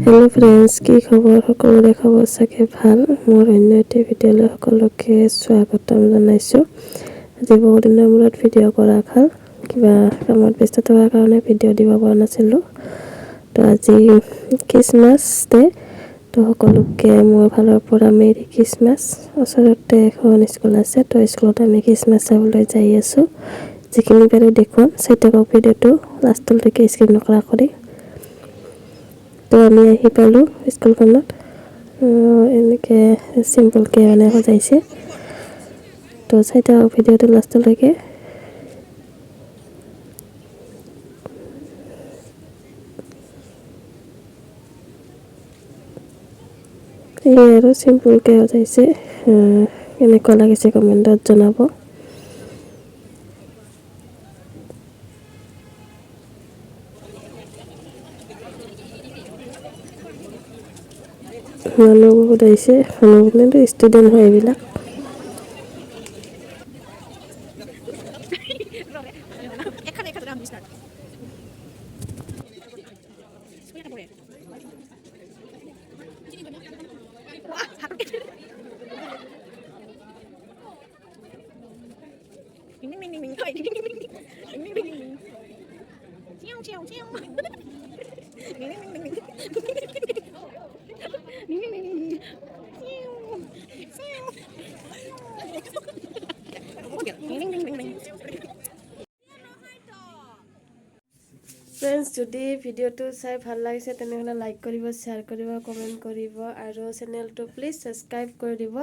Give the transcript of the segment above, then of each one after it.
hello friends की खबर সকলোৰে খবৰ চাগে ভাল মোৰ অন্য এটা ভিডিঅ'লৈ সকলোকে স্বাগতম জনাইছো আজি বহুত দিনৰ মূৰত ভিডিঅ' কৰা খাল কিবা কামত ব্যস্ত থকাৰ কাৰণে ভিডিঅ' দিব পৰা নাছিলো তো আজি ক্ৰিসমাস ডে তো সকলোকে মোৰ ফালৰ পৰা মেৰি ক্ৰিসমাস ওচৰতে এখন স্কুল আছে তো স্কুলত আমি ক্ৰিসমাস চাবলৈ যাই আছো যিখিনি পাৰো দেখুৱাম চাই থাকক ভিডিঅ'টো লাষ্টলৈকে স্কিপ নকৰা কৰি তো আমি আহি পালো স্কুলখনত এনেকে সিম্পল কে মানে সজাইছে তো চাই থাকক ভিডিঅ'টো লাষ্টলৈকে এই আৰু সিম্পল কে সজাইছে কেনেকুৱা লাগিছে কমেন্টত জনাব মানুহ বহুত আহিছে মানুহবোৰে ষ্টুডেন্ট হয় এইবিলাক फ्रेंड्स যদি ভিডিওটো চাই ভাল লাগিছে তেনেহলে লাইক কৰিব শেয়াৰ কৰিব কমেন্ট কৰিব আৰু চেনেলটো প্লিজ সাবস্ক্ৰাইব কৰি দিব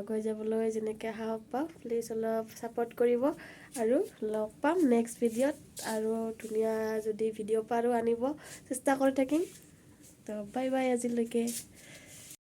গৈ যাবলৈ যেনেকৈ সাহস পাওঁ প্লিজ অলপ সাপোৰ্ট কৰিব আৰু লগ পাম নেক্সট ভিডিঅ'ত আৰু ধুনীয়া যদি ভিডিঅ' পাৰো আনিব চেষ্টা কৰি থাকিম তো বাই বাই আজিলৈকে